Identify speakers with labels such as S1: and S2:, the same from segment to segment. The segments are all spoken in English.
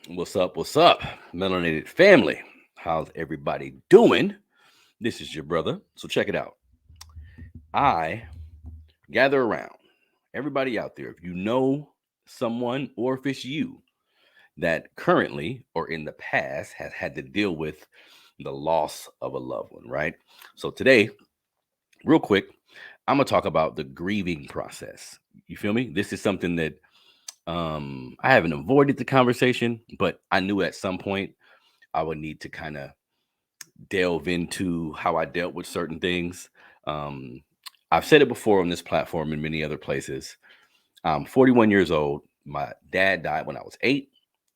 S1: What's up? What's up, melanated family? How's everybody doing? This is your brother. So check it out. I gather around everybody out there. If you know someone or if it's you that currently or in the past has had to deal with the loss of a loved one, right? So today, real quick, I'm gonna talk about the grieving process. You feel me? This is something that I haven't avoided the conversation, but I knew at some point I would need to kind of delve into how I dealt with certain things. Um, I've said it before on this platform and many other places. I'm 41 years old. My dad died when I was 8.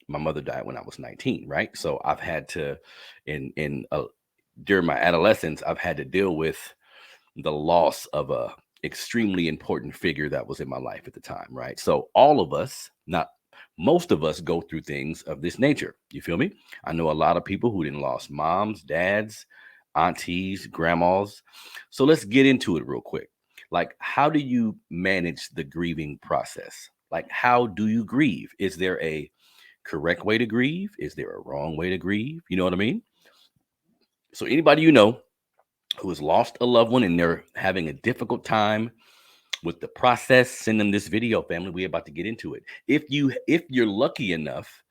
S1: My mother died when I was 19. Right, so I've had to, in during my adolescence, I've had to deal with the loss of a extremely important figure that was in my life at the time. Right, so all of us, not most of us, go through things of this nature. You feel me? I know a lot of people who didn't lost moms, dads, aunties, grandmas. So let's get into it real quick. Like, how do you manage the grieving process? Like, how do you grieve? Is there a correct way to grieve? Is there a wrong way to grieve? You know what I mean? So anybody you know who has lost a loved one and they're having a difficult time with the process, send them this video, family. We're about to get into it. If you're lucky enough,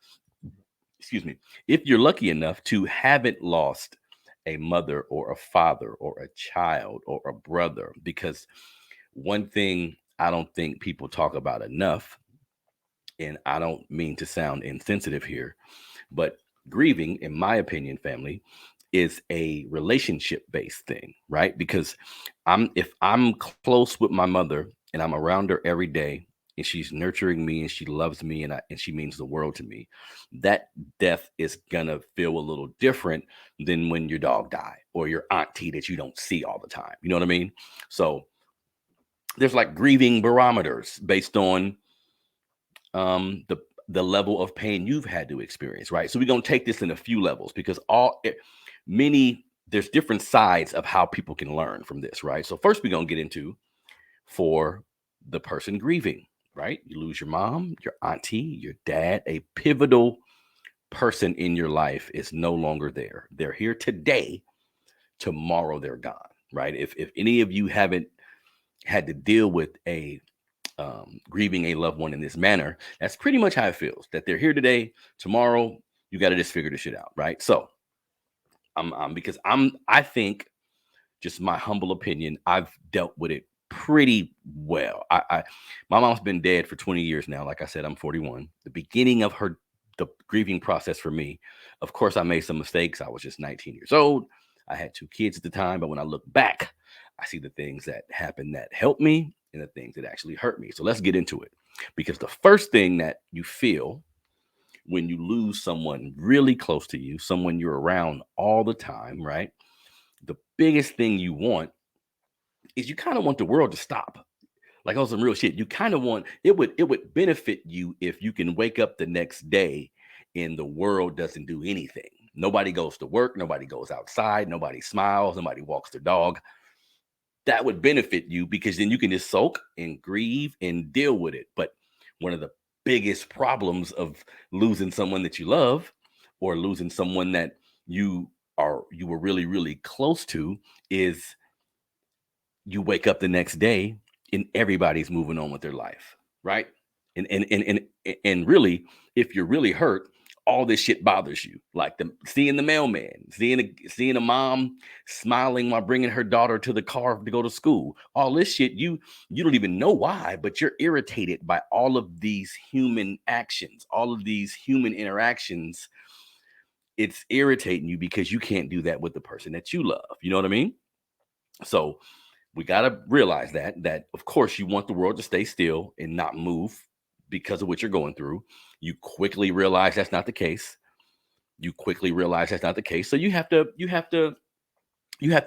S1: excuse me, if you're lucky enough to haven't lost a mother or a father or a child or a brother, because one thing I don't think people talk about enough, and I don't mean to sound insensitive here, but grieving, in my opinion, family, is a relationship based thing, right? Because if I'm close with my mother and I'm around her every day and she's nurturing me and she loves me and she means the world to me, that death is gonna feel a little different than when your dog died or your auntie that you don't see all the time. You know what I mean? So there's like grieving barometers based on the level of pain you've had to experience, right? So we're gonna take this in a few levels because many there's different sides of how people can learn from this, right? So first we're gonna get into for the person grieving, right? You lose your mom, your auntie, your dad, a pivotal person in your life is no longer there. They're here today, tomorrow they're gone, right? If any of you haven't had to deal with a grieving a loved one in this manner, that's pretty much how it feels. That they're here today, tomorrow you got to just figure this shit out, right? So because I think, just my humble opinion, I've dealt with it pretty well. My mom's been dead for 20 years now. Like I said, I'm 41. The beginning of the grieving process for me, of course, I made some mistakes. I was just 19 years old. I had 2 kids at the time, but when I look back, I see the things that happened that helped me and the things that actually hurt me. So let's get into it. Because the first thing that you feel when you lose someone really close to you, someone you're around all the time, right? The biggest thing you want is you kind of want the world to stop. Like on some real shit. You kind of want it would benefit you if you can wake up the next day and the world doesn't do anything. Nobody goes to work, nobody goes outside, nobody smiles, nobody walks their dog. That would benefit you because then you can just sulk and grieve and deal with it. But one of the biggest problems of losing someone that you love or losing someone that you you were really, really close to is you wake up the next day and everybody's moving on with their life, right? And really, if you're really hurt, all this shit bothers you. Like seeing the mailman, seeing a mom smiling while bringing her daughter to the car to go to school. All this shit, you don't even know why, but you're irritated by all of these human actions, all of these human interactions. It's irritating you because you can't do that with the person that you love. You know what I mean? So we got to realize that of course you want the world to stay still and not move because of what you're going through. You quickly realize that's not the case. So you have to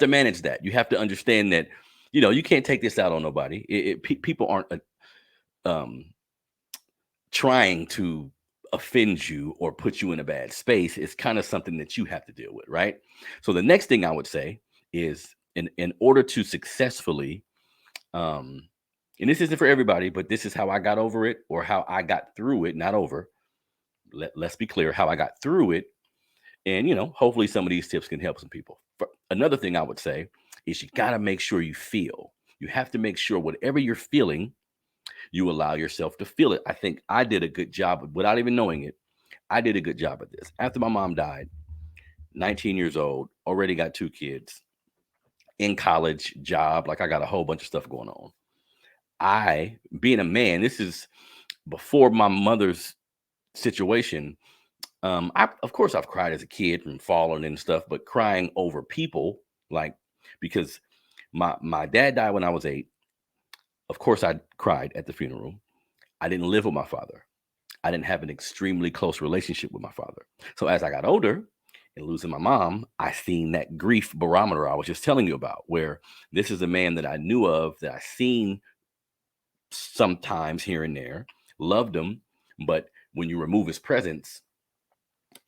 S1: manage that. You have to understand that you can't take this out on nobody. People aren't um trying to offend you or put you in a bad space. It's kind of something that you have to deal with, right? So the next thing I would say is, in order to successfully, um and this isn't for everybody, but this is how I got over it or how I got through it, not over. let's be clear how I got through it. And, hopefully some of these tips can help some people. Another thing I would say is you got to make sure you feel. You have to make sure whatever you're feeling, you allow yourself to feel it. I think I did a good job without even knowing it. I did a good job of this. After my mom died, 19 years old, already got 2 kids, in college, job, like I got a whole bunch of stuff going on. I, being a man, this is before my mother's situation. Of course, I've cried as a kid and fallen and stuff, but crying over people, like, because my dad died when I was 8. Of course, I cried at the funeral. I didn't live with my father. I didn't have an extremely close relationship with my father. So as I got older and losing my mom, I seen that grief barometer I was just telling you about, where this is a man that I knew of, that I seen sometimes here and there, loved him, but when you remove his presence,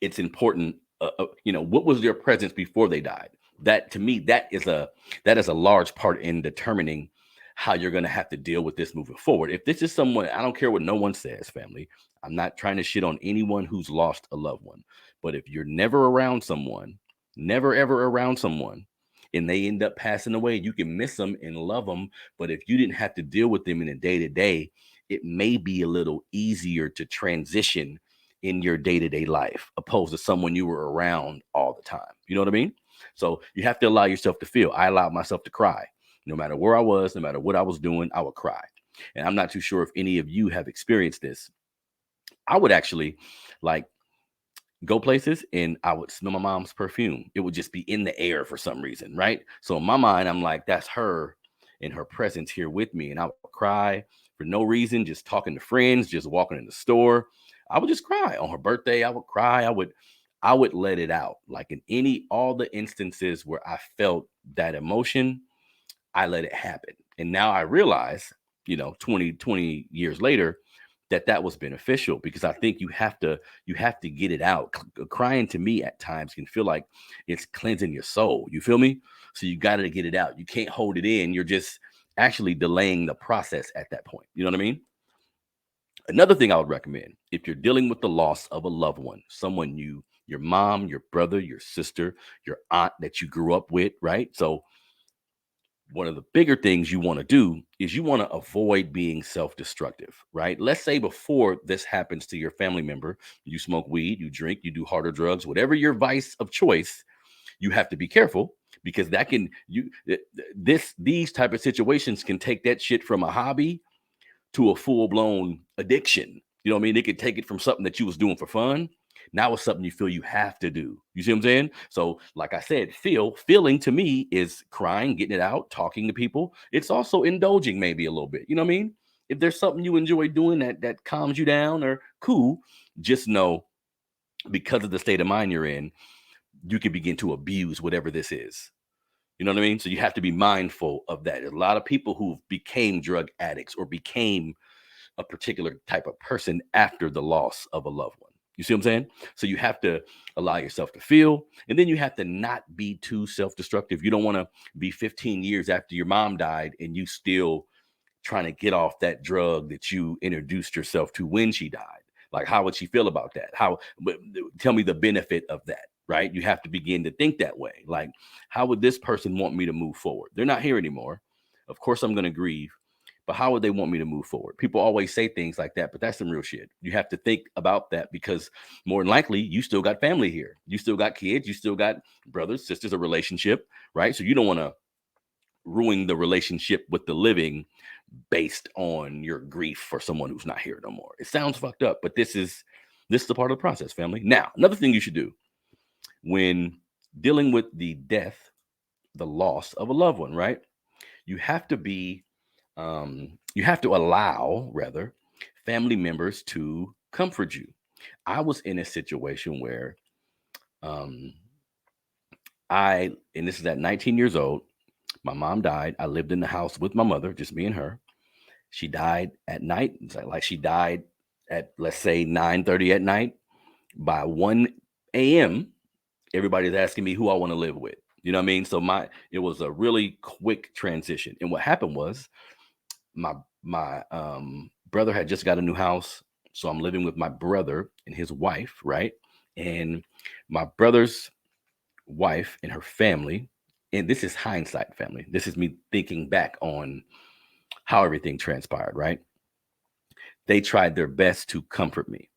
S1: it's important. What was their presence before they died? That, to me, that is a large part in determining how you're going to have to deal with this moving forward. If this is someone, I don't care what no one says, family. I'm not trying to shit on anyone who's lost a loved one. But if you're never around someone, never ever around someone, and they end up passing away, you can miss them and love them. But if you didn't have to deal with them in a day-to-day, it may be a little easier to transition in your day-to-day life, opposed to someone you were around all the time. You know what I mean? So you have to allow yourself to feel. I allowed myself to cry. No matter where I was, no matter what I was doing, I would cry. And I'm not too sure if any of you have experienced this. I would actually, like, go places and I would smell my mom's perfume. It would just be in the air for some reason, right? So in my mind, I'm like, that's her and her presence here with me. And I would cry for no reason, just talking to friends, just walking in the store. I would just cry. On her birthday, I would cry. I would let it out. Like in all the instances where I felt that emotion, I let it happen. And now I realize, 20 years later, that was beneficial, because I think you have to get it out. Crying, to me, at times can feel like it's cleansing your soul. You feel me? So you got to get it out. You can't hold it in. You're just actually delaying the process at that point. You know what I mean? Another thing I would recommend, if you're dealing with the loss of a loved one, someone your mom, your brother, your sister, your aunt that you grew up with, right? So one of the bigger things you want to do is you want to avoid being self-destructive, right? Let's say before this happens to your family member, you smoke weed, you drink, you do harder drugs, whatever your vice of choice, you have to be careful, because that can these type of situations can take that shit from a hobby to a full-blown addiction. You know what I mean? They could take it from something that you was doing for fun. Now it's something you feel you have to do. You see what I'm saying? So, like I said, feeling to me is crying, getting it out, talking to people. It's also indulging maybe a little bit. You know what I mean? If there's something you enjoy doing that calms you down, or cool, just know, because of the state of mind you're in, you can begin to abuse whatever this is. You know what I mean? So you have to be mindful of that. There's a lot of people who became drug addicts or became a particular type of person after the loss of a loved one. You see what I'm saying? So you have to allow yourself to feel, and then you have to not be too self-destructive. You don't want to be 15 years after your mom died and you still trying to get off that drug that you introduced yourself to when she died. Like, how would she feel about that? Tell me the benefit of that, right? You have to begin to think that way. Like, how would this person want me to move forward? They're not here anymore. Of course, I'm going to grieve, but how would they want me to move forward? People always say things like that, but that's some real shit. You have to think about that, because more than likely, you still got family here. You still got kids. You still got brothers, sisters, a relationship, right? So you don't want to ruin the relationship with the living based on your grief for someone who's not here no more. It sounds fucked up, but this is a part of the process, family. Now, another thing you should do when dealing with the death, the loss of a loved one, right? You have to be you have to allow, rather, family members to comfort you. I was in a situation where um, and this is at 19 years old, my mom died. I lived in the house with my mother, just me and her. She died at night. It's like she died at, let's say, 9:30 at night. By 1 a.m., everybody's asking me who I want to live with. You know what I mean? So it was a really quick transition. And what happened was, my brother had just got a new house. So I'm living with my brother and his wife, right? And my brother's wife and her family, and this is hindsight, family. This is me thinking back on how everything transpired, right? They tried their best to comfort me,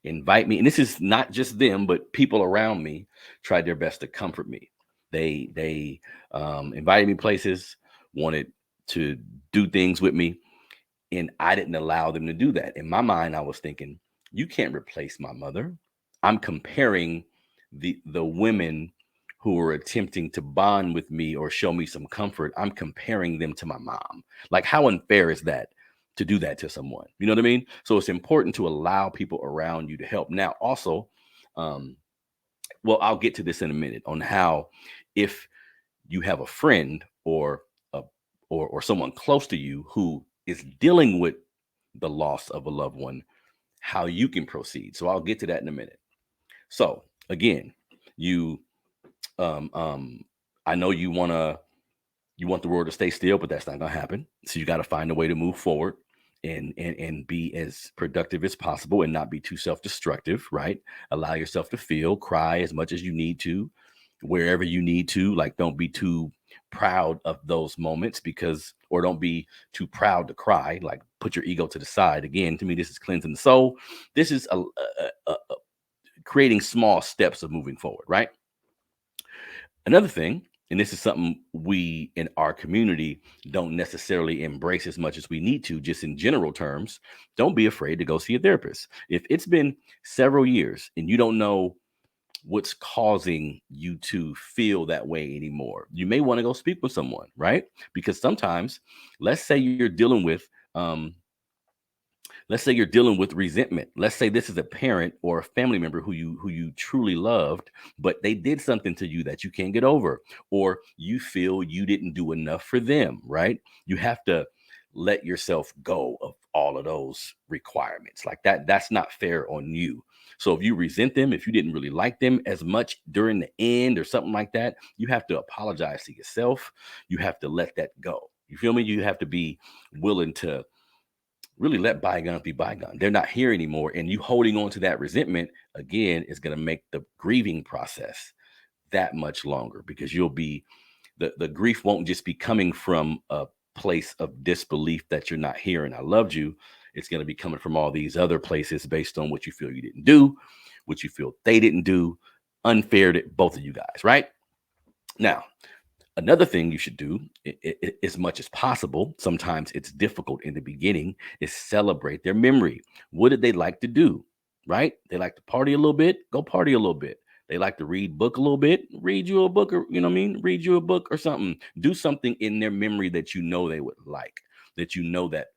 S1: invite me, and this is not just them, but people around me tried their best to comfort me. They invited me places, wanted to do things with me, and I didn't allow them to do that. In my mind, I was thinking, you can't replace my mother. I'm comparing the women who were attempting to bond with me or show me some comfort. I'm comparing them to my mom. Like, how unfair is that to do that to someone? You know what I mean? So it's important to allow people around you to help. Now, also, um, well, I'll get to this in a minute on how, if you have a friend a or someone close to you who is dealing with the loss of a loved one, how you can proceed. So I'll get to that in a minute. So again, you um um I know you want the world to stay still, but that's not going to happen. So you got to find a way to move forward and be as productive as possible and not be too self-destructive, right? Allow yourself to feel, cry as much as you need to, wherever you need to. Like, don't be too proud of those moments, because, or don't be too proud to cry. Like, put your ego to the side. Again, to me, this is cleansing the soul. This is creating small steps of moving forward, right? Another thing, and this is something we in our community don't necessarily embrace as much as we need to, just in general terms, don't be afraid to go see a therapist. If it's been several years and you don't know what's causing you to feel that way anymore, you may want to go speak with someone, right? Because sometimes, let's say you're dealing with um, let's say you're dealing with resentment. Let's say this is a parent or a family member who you truly loved, but they did something to you that you can't get over, or you feel you didn't do enough for them, right? You have to let yourself go of all of those requirements. Like, that's not fair on you. So if you resent them, if you didn't really like them as much during the end or something like that, you have to apologize to yourself. You have to let that go. You feel me? You have to be willing to really let bygones be bygones. They're not here anymore. And you holding on to that resentment, again, is going to make the grieving process that much longer, because you'll be, the grief won't just be coming from a place of disbelief that you're not here and I loved you. It's going to be coming from all these other places based on what you feel you didn't do, what you feel they didn't do, unfair to both of you guys, right? Now, another thing you should do, as much as possible, sometimes it's difficult in the beginning, is celebrate their memory. What did they like to do? Right? They like to party a little bit, go party a little bit. They like to read book a little bit, read you a book, or, you know what I mean? Read you a book or something. Do something in their memory that you know they would like, that you know that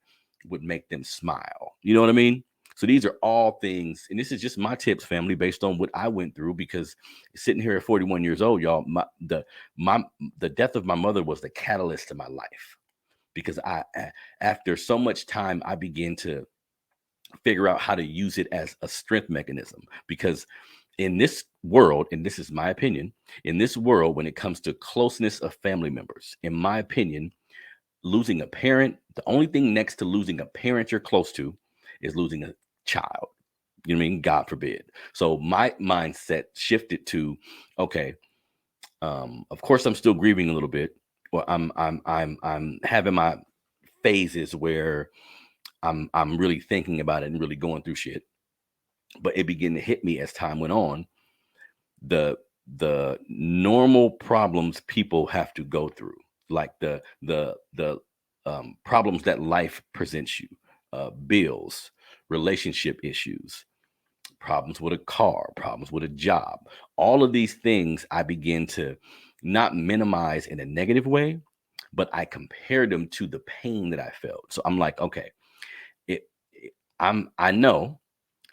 S1: would make them smile. You know what I mean? So these are all things, and this is just my tips, family, based on what I went through. Because sitting here at 41 years old, y'all, my the death of my mother was the catalyst to my life. Because after so much time, I began to figure out how to use it as a strength mechanism. Because in this world, and this is my opinion, in this world, when it comes to closeness of family members, in my opinion, losing a parent, the only thing next to losing a parent you're close to is losing a child. You know what I mean? God forbid. So my mindset shifted to, okay, of course I'm still grieving a little bit. Well, I'm having my phases where I'm really thinking about it and really going through shit. But it began to hit me as time went on, the normal problems people have to go through, like the problems that life presents you, bills, relationship issues, problems with a car, problems with a job. All of these things I begin to not minimize in a negative way, but I compare them to the pain that I felt. So I'm like, okay, I know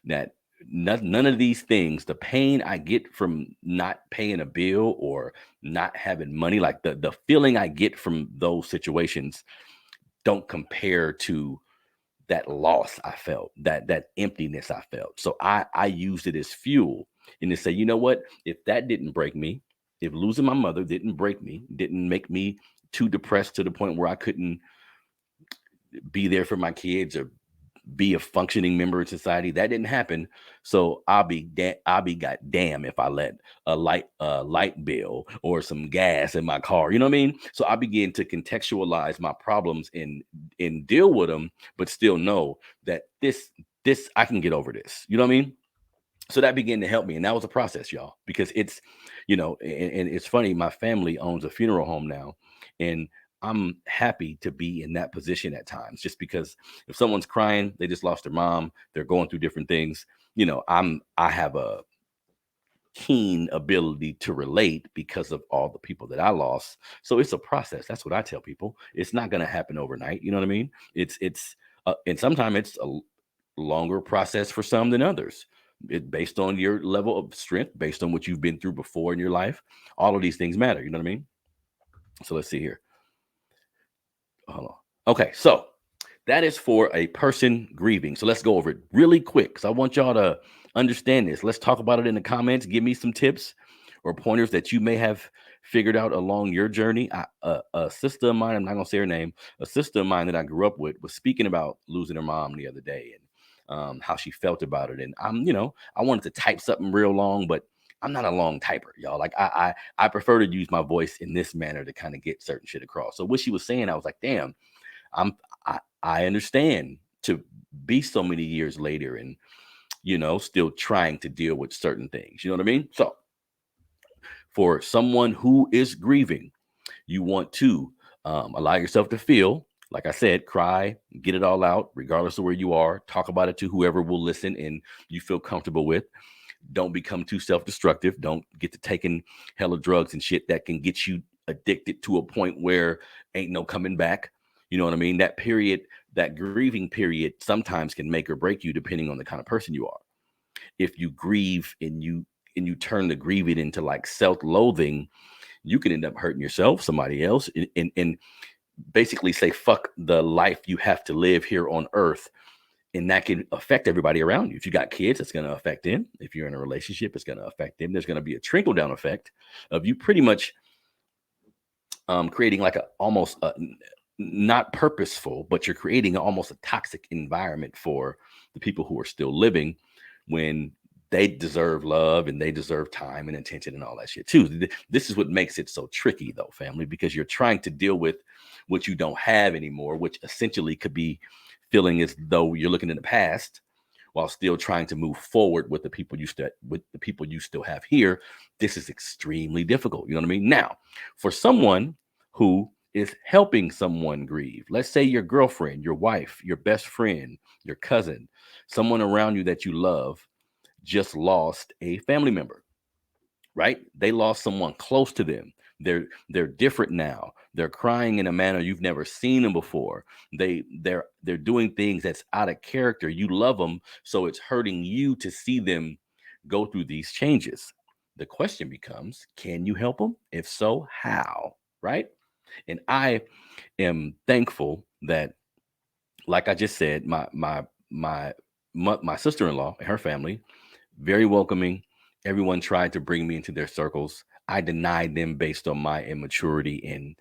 S1: that none of these things, the pain I get from not paying a bill or not having money, like the feeling I get from those situations, don't compare to that loss I felt, that emptiness I felt. So I used it as fuel, and to say, you know what, if that didn't break me, if losing my mother didn't break me, didn't make me too depressed to the point where I couldn't be there for my kids or be a functioning member of society. That didn't happen. So I'll be goddamn if I let a light bill or some gas in my car. You know what I mean? So I begin to contextualize my problems and deal with them, but still know that this I can get over this. You know what I mean? So that began to help me, and that was a process, y'all, because it's, and it's funny. My family owns a funeral home now, and I'm happy to be in that position at times, just because if someone's crying, they just lost their mom, they're going through different things. I have a keen ability to relate because of all the people that I lost. So it's a process. That's what I tell people. It's not going to happen overnight. You know what I mean? And sometimes it's a longer process for some than others. Based on your level of strength, based on what you've been through before in your life. All of these things matter. You know what I mean? So let's see here. Hold on. Okay, so that is for a person grieving. So let's go over it really quick because I want y'all to understand this. Let's talk about it in the comments. Give me some tips or pointers that you may have figured out along your journey. A sister of mine, I'm not going to say her name, a sister of mine that I grew up with was speaking about losing her mom the other day and how she felt about it. And I wanted to type something real long, but I'm not a long typer, y'all. Like I prefer to use my voice in this manner to kind of get certain shit across. So what she was saying, I was like, damn, I'm I understand to be so many years later and still trying to deal with certain things. You know what I mean? So for someone who is grieving, you want to allow yourself to feel, like I said, cry, get it all out, regardless of where you are. Talk about it to whoever will listen and you feel comfortable with. Don't become too self-destructive. Don't get to taking hella drugs and shit that can get you addicted to a point where ain't no coming back. You know what I mean? That period, that grieving period sometimes can make or break you depending on the kind of person you are. If you grieve and you turn the grieving into like self-loathing, you can end up hurting yourself, somebody else, and basically say, fuck the life you have to live here on earth. And that can affect everybody around you. If you got kids, it's going to affect them. If you're in a relationship, it's going to affect them. There's going to be a trickle down effect of you pretty much creating like not purposeful, but you're creating almost a toxic environment for the people who are still living when they deserve love and they deserve time and attention and all that shit too. This is what makes it so tricky though, family, because you're trying to deal with what you don't have anymore, which essentially could be feeling as though you're looking in the past while still trying to move forward with the people you still have here. This is extremely difficult. You know what I mean? Now, for someone who is helping someone grieve, let's say your girlfriend, your wife, your best friend, your cousin, someone around you that you love just lost a family member, right? They lost someone close to them. They're different now. They're crying in a manner you've never seen them before. They're doing things that's out of character. You love them, so it's hurting you to see them go through these changes. The question becomes, can you help them? If so, how? Right? And I am thankful that, like I just said, my sister-in-law and her family, very welcoming. Everyone tried to bring me into their circles. I denied them based on my immaturity and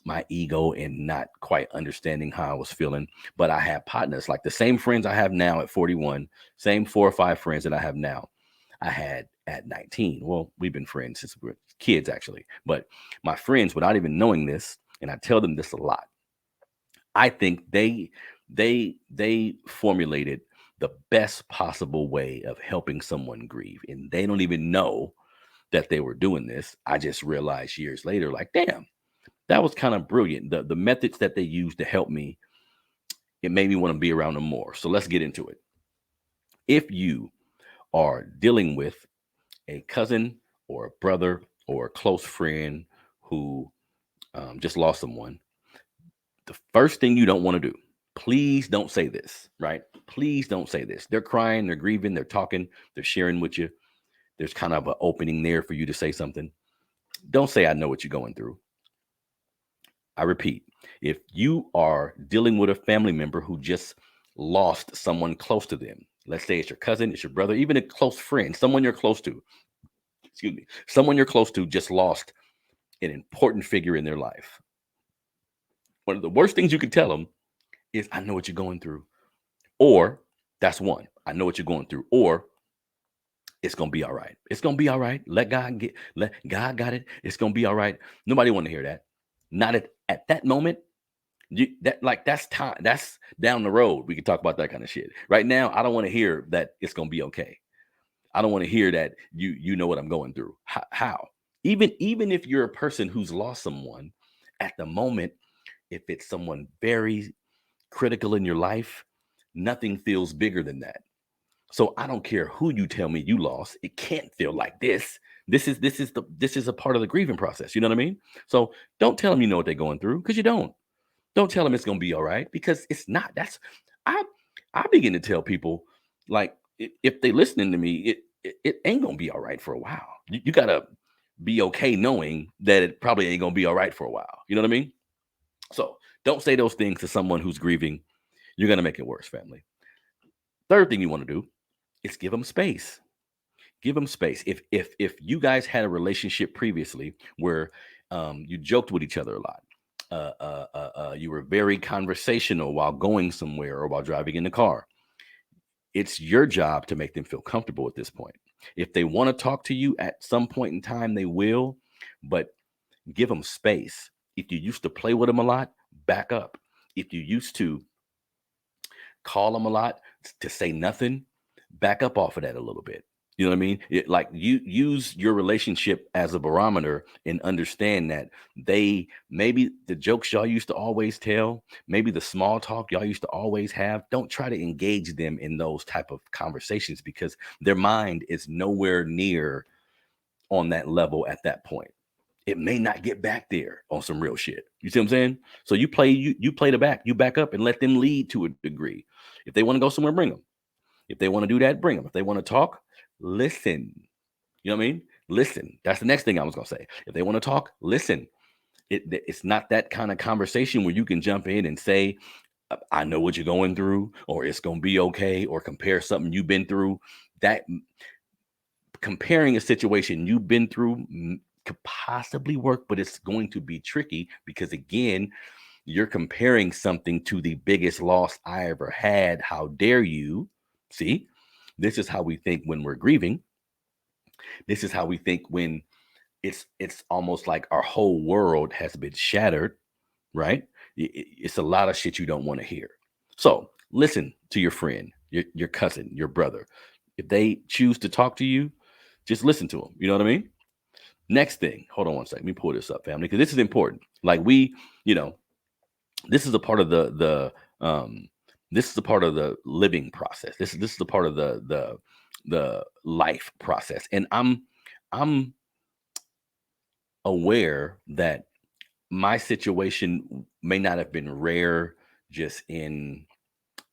S1: my ego and not quite understanding how I was feeling. But I had partners, like the same friends I have now at 41, same 4 or 5 friends that I have now, I had at 19. Well, we've been friends since we were kids, actually. But my friends, without even knowing this, and I tell them this a lot, I think they formulated the best possible way of helping someone grieve, and they don't even know that they were doing this. I just realized years later, like, damn, that was kind of brilliant. The methods that they used to help me, it made me want to be around them more. So let's get into it. If you are dealing with a cousin or a brother or a close friend who just lost someone, the first thing you don't want to do, please don't say this, right? Please don't say this. They're crying, they're grieving, they're talking, they're sharing with you. There's kind of an opening there for you to say something. Don't say, I know what you're going through. I repeat, if you are dealing with a family member who just lost someone close to them, let's say it's your cousin, it's your brother, even a close friend, someone you're close to, someone you're close to just lost an important figure in their life. One of the worst things you can tell them is, I know what you're going through. Or that's one. I know what you're going through. Or it's gonna be all right. It's gonna be all right. Let God got it. It's gonna be all right. Nobody want to hear that. Not at that moment. That's time. That's down the road. We can talk about that kind of shit. Right now, I don't want to hear that it's gonna be okay. I don't want to hear that you know what I'm going through. How? Even if you're a person who's lost someone at the moment, if it's someone very critical in your life, nothing feels bigger than that. So I don't care who you tell me you lost. It can't feel like this. This is a part of the grieving process. You know what I mean? So don't tell them you know what they're going through because you don't. Don't tell them it's gonna be all right because it's not. I I begin to tell people like if they listening to me, it ain't gonna be all right for a while. You gotta be okay knowing that it probably ain't gonna be all right for a while. You know what I mean? So don't say those things to someone who's grieving. You're gonna make it worse, family. Third thing you want to do is give them space. Give them space. If you guys had a relationship previously where you joked with each other a lot, you were very conversational while going somewhere or while driving in the car, it's your job to make them feel comfortable at this point. If they want to talk to you at some point in time, they will, but give them space. If you used to play with them a lot, back up. If you used to call them a lot to say nothing, back up off of that a little bit. You know what I mean? Like you use your relationship as a barometer and understand that they maybe the jokes y'all used to always tell, maybe the small talk y'all used to always have. Don't try to engage them in those type of conversations because their mind is nowhere near on that level at that point. It may not get back there on some real shit. You see what I'm saying? So you play the back, you back up and let them lead to a degree. If they want to go somewhere, bring them. If they want to do that, bring them. If they want to talk, listen. You know what I mean? Listen. That's the next thing I was gonna say. If they want to talk, listen. It's not that kind of conversation where you can jump in and say, I know what you're going through, or it's gonna be okay, or compare something you've been through. That comparing a situation you've been through could possibly work, but it's going to be tricky because again, you're comparing something to the biggest loss I ever had. How dare you? See, this is how we think when we're grieving. This is how we think when it's almost like our whole world has been shattered, right? It's a lot of shit you don't want to hear. So listen to your friend, your cousin, your brother. If they choose to talk to you, just listen to them. You know what I mean? Next thing, hold on one second. Let me pull this up, family, because this is important. Like you know, this is a part of this is a part of the living process. This is a part of the life process. And I'm aware that my situation may not have been rare just in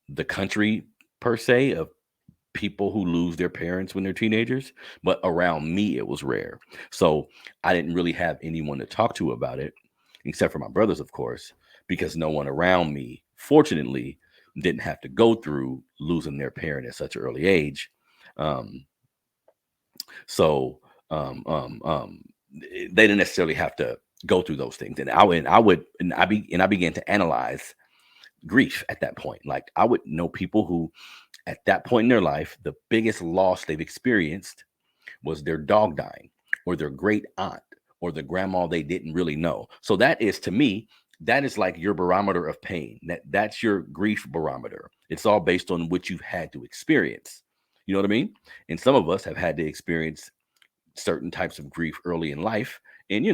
S1: the country per se of people who lose their parents when they're teenagers, but around me it was rare. So I didn't really have anyone to talk to about it, except for my brothers, of course, because no one around me, fortunately, didn't have to go through losing their parent at such an early age. Um, so they didn't necessarily have to go through those things. And I began to analyze grief at that point. Like I would know people who at that point in their life, the biggest loss they've experienced was their dog dying or their great aunt or the grandma they didn't really know. So that is to me, that is like your barometer of pain. That's your grief barometer. It's all based on what you've had to experience. You know what I mean? And some of us have had to experience certain types of grief early in life. And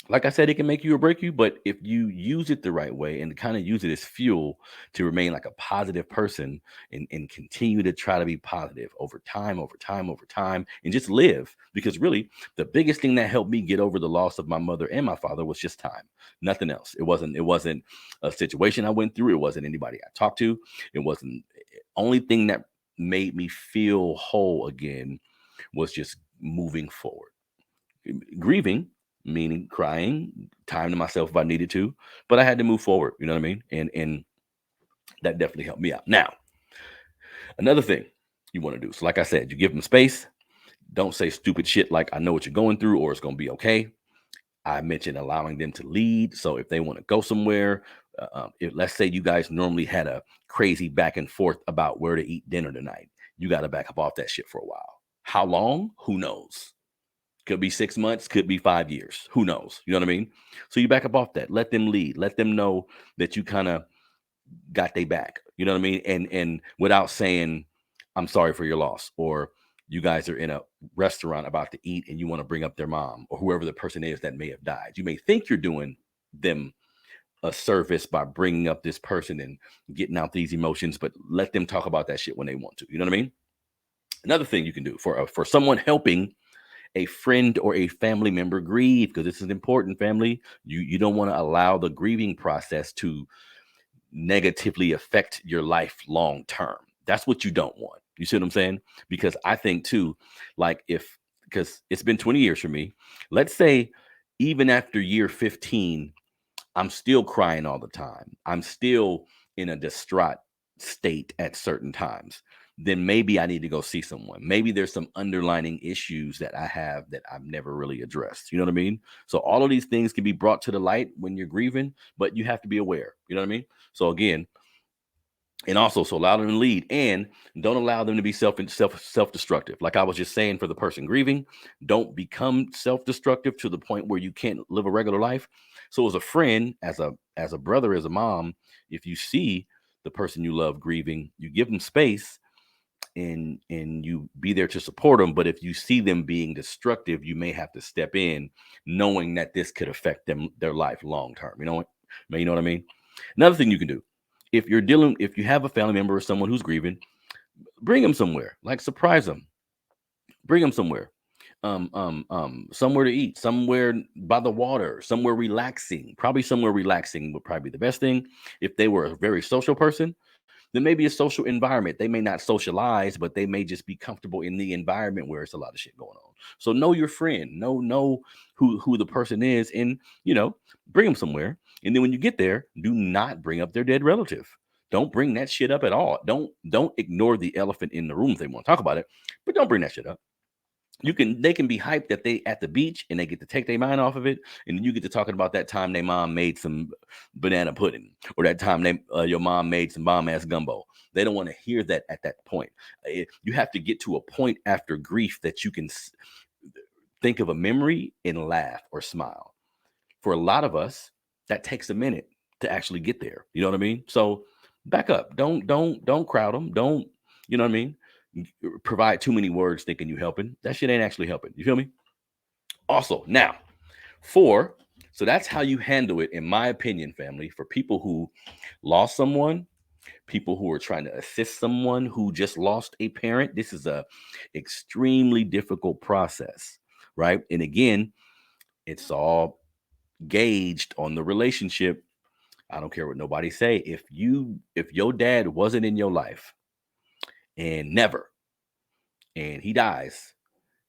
S1: like I said, it can make you or break you, but if you use it the right way and kind of use it as fuel to remain like a positive person and continue to try to be positive over time, and just live. Because really, the biggest thing that helped me get over the loss of my mother and my father was just time. Nothing else. It wasn't a situation I went through. It wasn't anybody I talked to. It wasn't only thing that made me feel whole again was just moving forward. Grieving, meaning crying, time to myself if I needed to, but I had to move forward. You know what I mean? And that definitely helped me out. Now, another thing you want to do. So, like I said, you give them space. Don't say stupid shit like I know what you're going through or it's gonna be okay. I mentioned allowing them to lead. So if they want to go somewhere, if let's say you guys normally had a crazy back and forth about where to eat dinner tonight. You got to back up off that shit for a while. How long? Who knows? Could be 6 months, could be 5 years. Who knows? You know what I mean? So you back up off that. Let them lead. Let them know that you kind of got they back. You know what I mean? And without saying, I'm sorry for your loss, or you guys are in a restaurant about to eat and you want to bring up their mom or whoever the person is that may have died. You may think you're doing them a service by bringing up this person and getting out these emotions, but let them talk about that shit when they want to. You know what I mean? Another thing you can do for someone helping a friend or a family member grieve, because this is important, family. You don't want to allow the grieving process to negatively affect your life long term. That's what you don't want. You see what I'm saying? Because I think too, like because it's been 20 years for me. Let's say even after year 15, I'm still crying all the time. I'm still in a distraught state at certain times. Then maybe I need to go see someone. Maybe there's some underlying issues that I have that I've never really addressed. You know what I mean? So all of these things can be brought to the light when you're grieving, but you have to be aware. You know what I mean? So again, and also so allow them to lead and don't allow them to be self-destructive. Like I was just saying, for the person grieving, don't become self-destructive to the point where you can't live a regular life. So as a friend, as a brother, as a mom, if you see the person you love grieving, you give them space and you be there to support them. But if you see them being destructive, you may have to step in, knowing that this could affect their life long term. You know what I mean? Another thing you can do, if you have a family member or someone who's grieving, bring them somewhere, like surprise them, bring them somewhere, somewhere to eat, somewhere by the water, somewhere relaxing. Probably somewhere relaxing would probably be the best thing. If they were a very social person, then maybe a social environment. They may not socialize, but they may just be comfortable in the environment where it's a lot of shit going on. So know your friend, know who the person is, and bring them somewhere. And then when you get there, do not bring up their dead relative. Don't bring that shit up at all. Don't ignore the elephant in the room if they want to talk about it, but don't bring that shit up. They can be hyped that they at the beach and they get to take their mind off of it, and then you get to talking about that time their mom made some banana pudding, or that time your mom made some bomb ass gumbo. They don't want to hear that at that point. You have to get to a point after grief that you can think of a memory and laugh or smile. For a lot of us, that takes a minute to actually get there. You know what I mean? So back up. Don't crowd them. Don't, you know what I mean? Provide too many words thinking you helping. That shit ain't actually helping. You feel me? Also, now, so that's how you handle it, in my opinion, family, for people who lost someone, people who are trying to assist someone who just lost a parent. This is a extremely difficult process, right? And again, it's all gauged on the relationship. I don't care what nobody say. If your dad wasn't in your life and never, and he dies,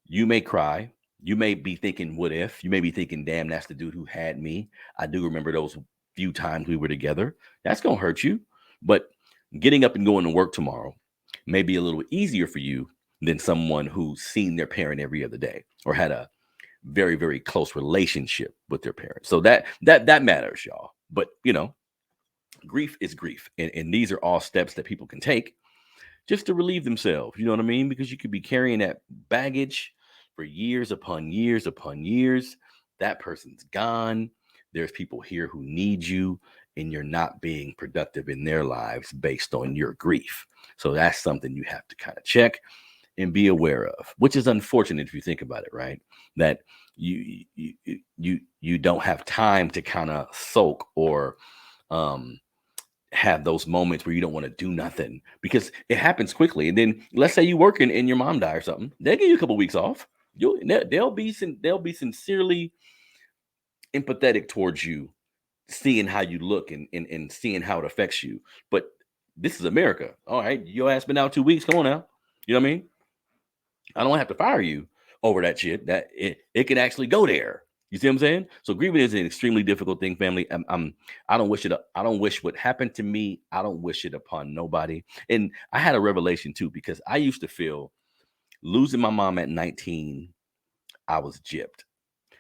S1: you may cry. You may be thinking, what if? You may be thinking, damn, that's the dude who had me. I do remember those few times we were together. That's going to hurt you. But getting up and going to work tomorrow may be a little easier for you than someone who's seen their parent every other day or had a very, very close relationship with their parents. So that matters, y'all. But, grief is grief. And these are all steps that people can take just to relieve themselves. You know what I mean? Because you could be carrying that baggage for years upon years upon years. That person's gone. There's people here who need you, and you're not being productive in their lives based on your grief. So that's something you have to kind of check and be aware of, which is unfortunate if you think about it, right? That you don't have time to kind of soak or have those moments where you don't want to do nothing, because it happens quickly. And then let's say you're working and your mom died or something, they'll give you a couple of weeks off. They'll be sincerely empathetic towards you, seeing how you look and seeing how it affects you. But this is America. All right, your ass been out 2 weeks. Come on now. You know what I mean? I don't have to fire you over that shit. That it can actually go there. You see what I'm saying? So grieving is an extremely difficult thing, family. I don't wish it. I don't wish what happened to me. I don't wish it upon nobody. And I had a revelation too, because I used to feel losing my mom at 19, I was gypped.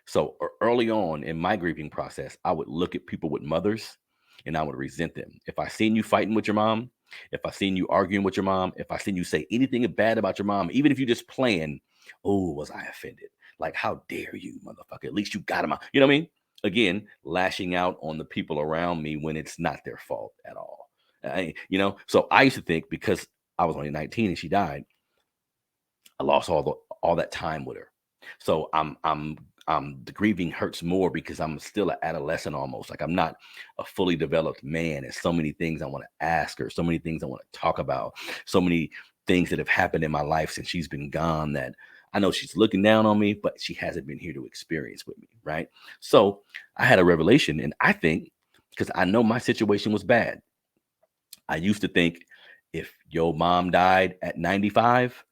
S1: So early on in my grieving process, I would look at people with mothers and I would resent them. If I seen you fighting with your mom, If I seen you arguing with your mom, if I seen you say anything bad about your mom, even if you just playing, oh, was I offended? Like, how dare you, motherfucker? At least you got him out. You know what I mean? Again, lashing out on the people around me when it's not their fault at all. So I used to think because I was only 19 and she died, I lost all that time with her. So the grieving hurts more because I'm still an adolescent almost. Like I'm not a fully developed man. And so many things I want to ask her, so many things I want to talk about, so many things that have happened in my life since she's been gone that I know she's looking down on me, but she hasn't been here to experience with me. Right. So I had a revelation, and I think because I know my situation was bad. I used to think if your mom died at 95,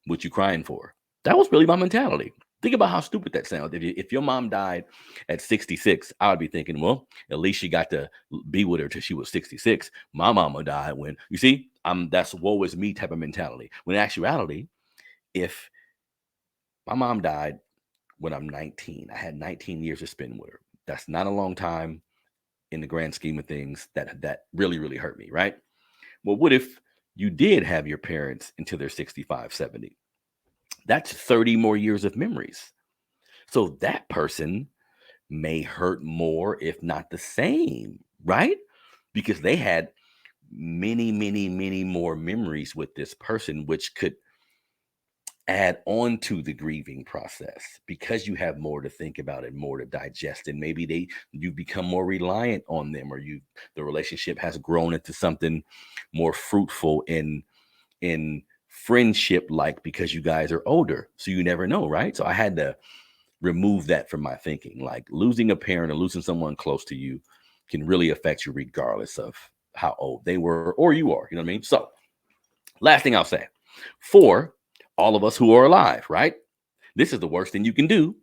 S1: what you crying for? That was really my mentality. Think about how stupid that sounds. If your mom died at 66, I would be thinking, well, at least she got to be with her till she was 66. My mama died when, you see, that's woe is me type of mentality. When in actuality, if my mom died when I'm 19, I had 19 years to spend with her. That's not a long time in the grand scheme of things. That really, really hurt me, right? Well, what if you did have your parents until they're 65, 70? That's 30 more years of memories. So that person may hurt more, if not the same, right? Because they had many, many, many more memories with this person, which could add on to the grieving process because you have more to think about and more to digest, and maybe you become more reliant on them, or the relationship has grown into something more fruitful in friendship, like, because you guys are older, so you never know, right? So I had to remove that from my thinking. Like, losing a parent or losing someone close to you can really affect you regardless of how old they were or you are. You know what I mean? So last thing I'll say, for all of us who are alive, right? This is the worst thing you can do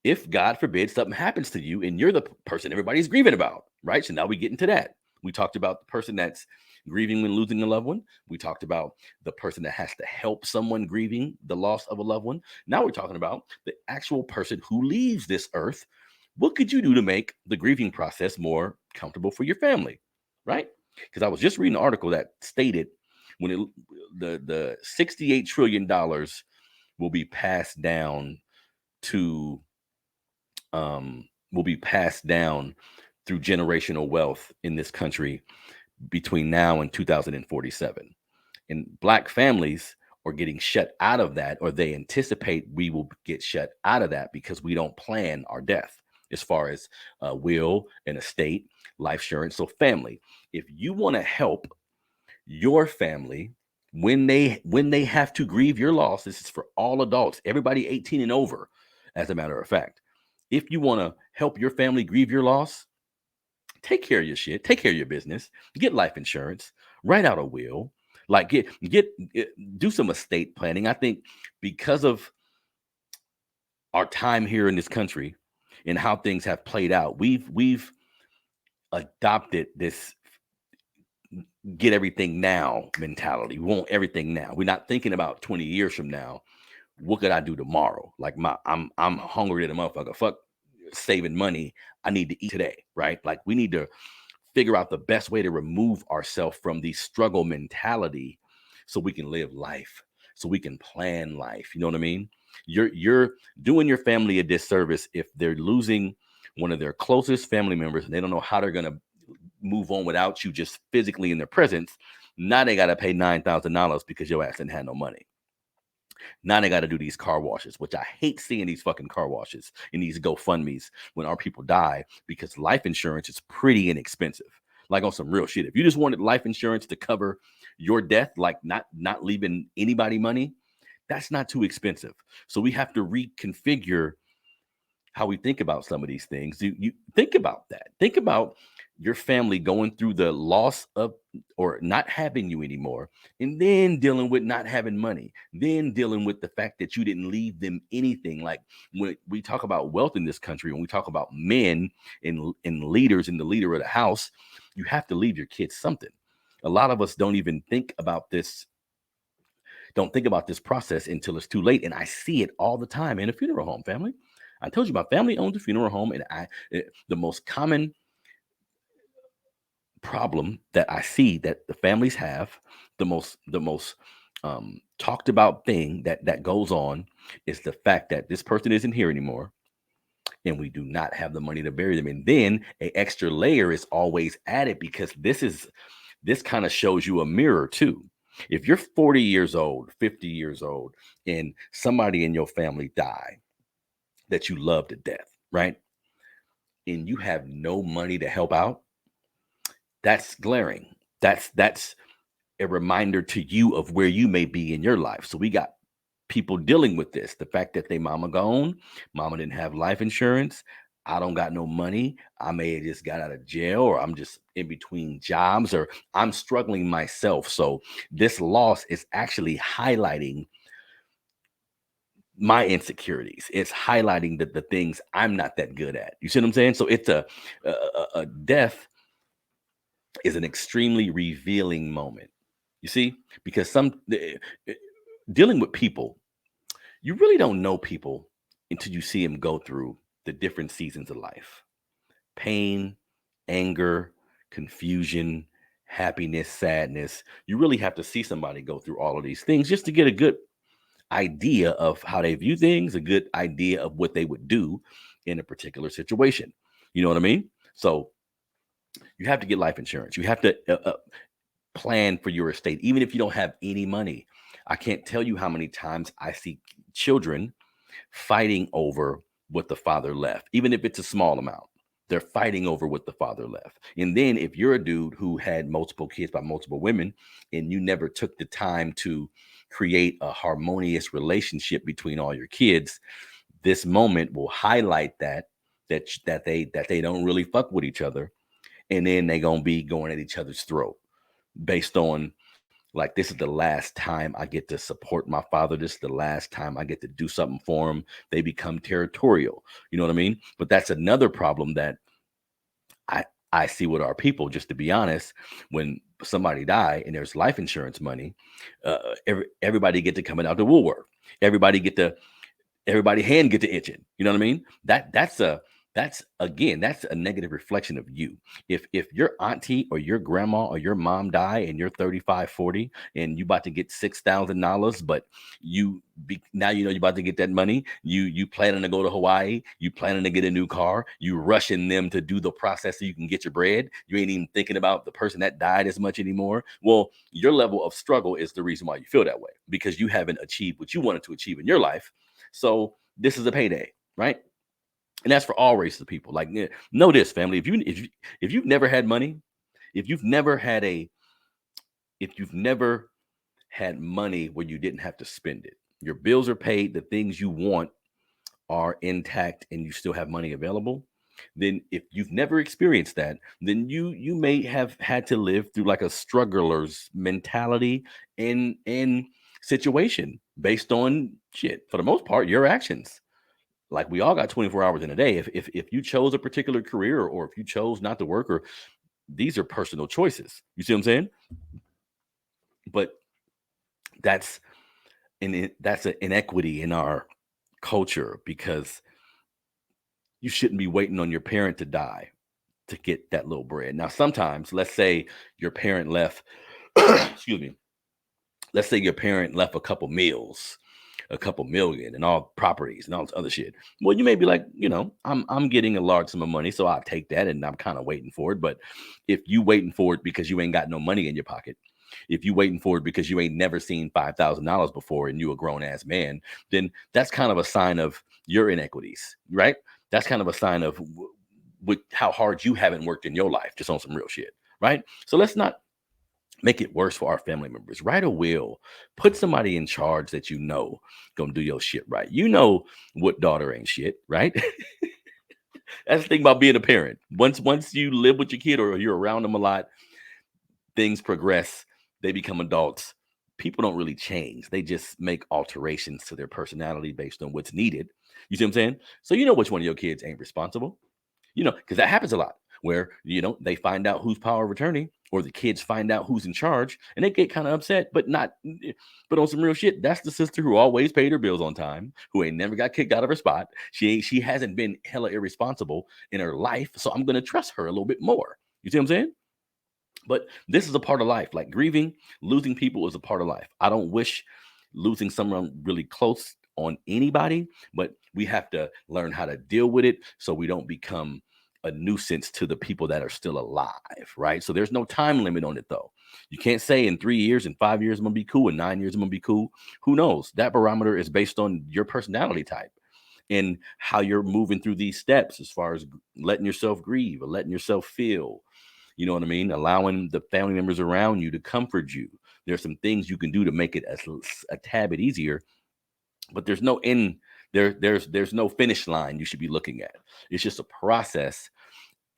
S1: if, God forbid, something happens to you and you're the person everybody's grieving about, right? So now we get into that. We talked about the person that's grieving when losing a loved one. We talked about the person that has to help someone grieving the loss of a loved one. Now we're talking about the actual person who leaves this earth. What could you do to make the grieving process more comfortable for your family, right? Because I was just reading an article that stated when the $68 trillion will be passed down to will be passed down through generational wealth in this country between now and 2047. And Black families are getting shut out of that, or they anticipate we will get shut out of that because we don't plan our death as far as will and estate, life insurance. So family, if you want to help your family when they have to grieve your loss, this is for all adults, everybody 18 and over, as a matter of fact. If you want to help your family grieve your loss, take care of your shit, take care of your business, get life insurance, write out a will, like do some estate planning. I think because of our time here in this country and how things have played out, we've adopted this get everything now mentality. We want everything now. We're not thinking about 20 years from now. What could I do tomorrow? Like I'm hungry at a motherfucker. Fuck saving money. I need to eat today, right? Like, we need to figure out the best way to remove ourselves from the struggle mentality so we can live life, so we can plan life. You know what I mean? You're doing your family a disservice if they're losing one of their closest family members and they don't know how they're gonna move on without you just physically in their presence. Now they gotta pay $9,000 because your ass didn't have no money. Now they got to do these car washes, which I hate seeing these fucking car washes and these GoFundMe's when our people die, because life insurance is pretty inexpensive. Like, on some real shit. If you just wanted life insurance to cover your death, like not leaving anybody money, that's not too expensive. So we have to reconfigure how we think about some of these things. You think about that. Think about your family going through the loss of or not having you anymore, and then dealing with not having money, then dealing with the fact that you didn't leave them anything. Like, when we talk about wealth in this country, when we talk about men and leaders and the leader of the house, you have to leave your kids something. A lot of us don't think about this process until it's too late. And I see it all the time in a funeral home, family. I told you my family owns a funeral home, and the most common problem that I see that the families have, the most talked about thing that goes on is the fact that this person isn't here anymore, and we do not have the money to bury them. And then a extra layer is always added because this kind of shows you a mirror too. If you're 40 years old, 50 years old, and somebody in your family die that you love to death, right? And you have no money to help out, that's glaring. That's a reminder to you of where you may be in your life. So we got people dealing with this. The fact that they mama gone, mama didn't have life insurance. I don't got no money. I may have just got out of jail, or I'm just in between jobs, or I'm struggling myself. So this loss is actually highlighting my insecurities. It's highlighting the things I'm not that good at. You see what I'm saying? So it's a death is an extremely revealing moment. You see, because dealing with people, you really don't know people until you see them go through the different seasons of life: pain, anger, confusion, happiness, sadness. You really have to see somebody go through all of these things just to get a good idea of how they view things, a good idea of what they would do in a particular situation. You know what I mean? So you have to get life insurance. You have to plan for your estate, even if you don't have any money. I can't tell you how many times I see children fighting over what the father left, even if it's a small amount. They're fighting over what the father left. And then if you're a dude who had multiple kids by multiple women and you never took the time to create a harmonious relationship between all your kids, this moment will highlight that they don't really fuck with each other. And then they're gonna be going at each other's throat based on, like, this is the last time I get to support my father. This is the last time I get to do something for him. They become territorial. You know what I mean? But that's another problem that I I see with our people. Just to be honest, when somebody die and there's life insurance money, everybody get to coming out to woolwork. Everybody get to everybody hand get to itching. You know what I mean? That's a negative reflection of you. If your auntie or your grandma or your mom die and you're 35, 40, and you about to get $6,000, but now you know you about to get that money. You planning to go to Hawaii, you planning to get a new car, you rushing them to do the process so you can get your bread. You ain't even thinking about the person that died as much anymore. Well, your level of struggle is the reason why you feel that way, because you haven't achieved what you wanted to achieve in your life. So this is a payday, right? And that's for all races of people. Like, know this, family. If you've never had money, if you've never had a if you've never had money where you didn't have to spend it, your bills are paid, the things you want are intact, and you still have money available, then if you've never experienced that, then you may have had to live through like a struggler's mentality in situation based on shit, for the most part, your actions. Like, we all got 24 hours in a day. If you chose a particular career, or if you chose not to work, or these are personal choices. You see what I'm saying? But that's that's an inequity in our culture, because you shouldn't be waiting on your parent to die to get that little bread. Now, sometimes, let's say your parent left, excuse me, let's say your parent left a couple meals, a couple million, and all properties and all this other shit. Well, you may be like, I'm getting a large sum of money, so I'll take that, and I'm kind of waiting for it. But if you waiting for it because you ain't got no money in your pocket, if you waiting for it because you ain't never seen $5,000 before and you a grown ass man, then that's kind of a sign of your inequities, right? That's kind of a sign of how hard you haven't worked in your life, just on some real shit, right? So let's not make it worse for our family members. Write a will. Put somebody in charge that you know gonna do your shit right. You know what daughter ain't shit, right? That's the thing about being a parent. Once you live with your kid, or you're around them a lot, things progress. They become adults. People don't really change. They just make alterations to their personality based on what's needed. You see what I'm saying? So you know which one of your kids ain't responsible. Because that happens a lot, where they find out who's power of attorney, or the kids find out who's in charge, and they get kind of upset, but on some real shit. That's the sister who always paid her bills on time, who ain't never got kicked out of her spot. She hasn't been hella irresponsible in her life, so I'm gonna trust her a little bit more. You see what I'm saying? But this is a part of life. Like grieving, losing people is a part of life. I don't wish losing someone really close on anybody, but we have to learn how to deal with it so we don't become a nuisance to the people that are still alive, right? So there's no time limit on it though. You can't say in 3 years and 5 years I'm gonna be cool, and 9 years I'm gonna be cool. Who knows? That barometer is based on your personality type and how you're moving through these steps as far as letting yourself grieve or letting yourself feel. You know what I mean? Allowing the family members around you to comfort you. There's some things you can do to make it a tad bit easier, but there's no end. There's no finish line you should be looking at. It's just a process,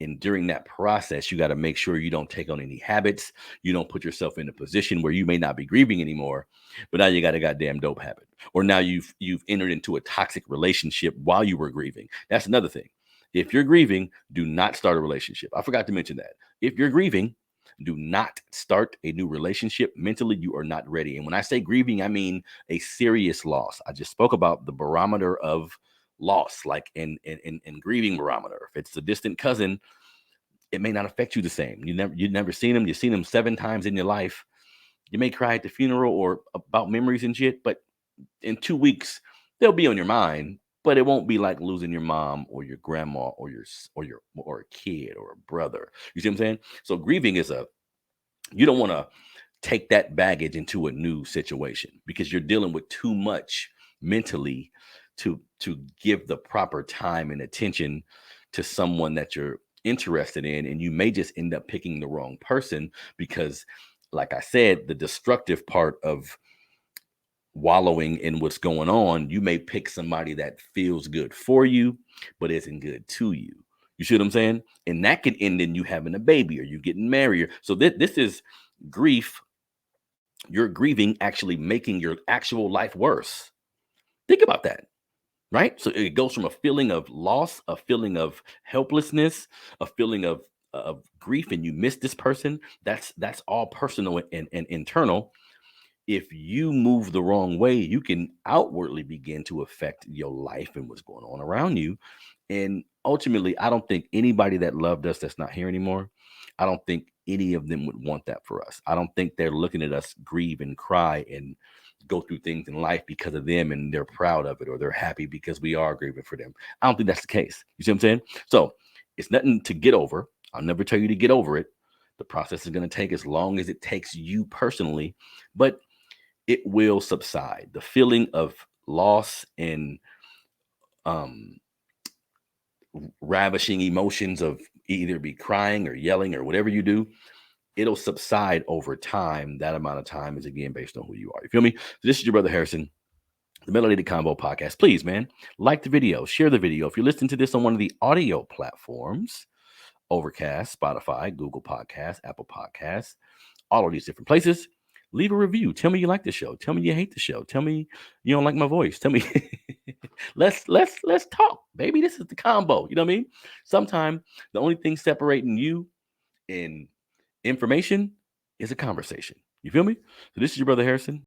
S1: and during that process, you got to make sure you don't take on any habits. You don't put yourself in a position where you may not be grieving anymore, but now you got a goddamn dope habit. Or now you've entered into a toxic relationship while you were grieving. That's another thing. If you're grieving, do not start a relationship. I forgot to mention that. If you're grieving, do not start a new relationship. Mentally, you are not ready. And when I say grieving, I mean a serious loss. I just spoke about the barometer of loss, like in grieving barometer. If it's a distant cousin, it may not affect you the same. You never seen them. You've seen them 7 times in your life. You may cry at the funeral or about memories and shit, but in 2 weeks they'll be on your mind. But it won't be like losing your mom or your grandma or or a kid or a brother. You see what I'm saying? So grieving is you don't want to take that baggage into a new situation because you're dealing with too much mentally to give the proper time and attention to someone that you're interested in, and you may just end up picking the wrong person because, like I said, the destructive part of wallowing in what's going on, you may pick somebody that feels good for you but isn't good to you. You see what I'm saying? And that can end in you having a baby or you getting married. So this is grief. You're grieving, actually making your actual life worse. Think about that, right? So it goes from a feeling of loss, a feeling of helplessness, a feeling of grief, and you miss this person. That's all personal and internal. If you move the wrong way, you can outwardly begin to affect your life and what's going on around you. And ultimately, I don't think anybody that loved us that's not here anymore, I don't think any of them would want that for us. I don't think they're looking at us grieve and cry and go through things in life because of them and they're proud of it or they're happy because we are grieving for them. I don't think that's the case. You see what I'm saying? So it's nothing to get over. I'll never tell you to get over it. The process is going to take as long as it takes you personally, but it will subside. The feeling of loss and um ravishing emotions of either be crying or yelling or whatever you do, it'll subside over time. That amount of time is again based on who you are. You feel me? So this is your brother Harrison, the Melanated Convo podcast. Please, man, like the video, share the video. If you're listening to this on one of the audio platforms, Overcast, Spotify, Google Podcasts, Apple Podcasts, all of these different places, leave a review. Tell me you like the show. Tell me you hate the show. Tell me you don't like my voice. Tell me let's talk, baby. This is the combo. You know what I mean? Sometimes the only thing separating you and information is a conversation. You feel me? So this is your brother Harrison.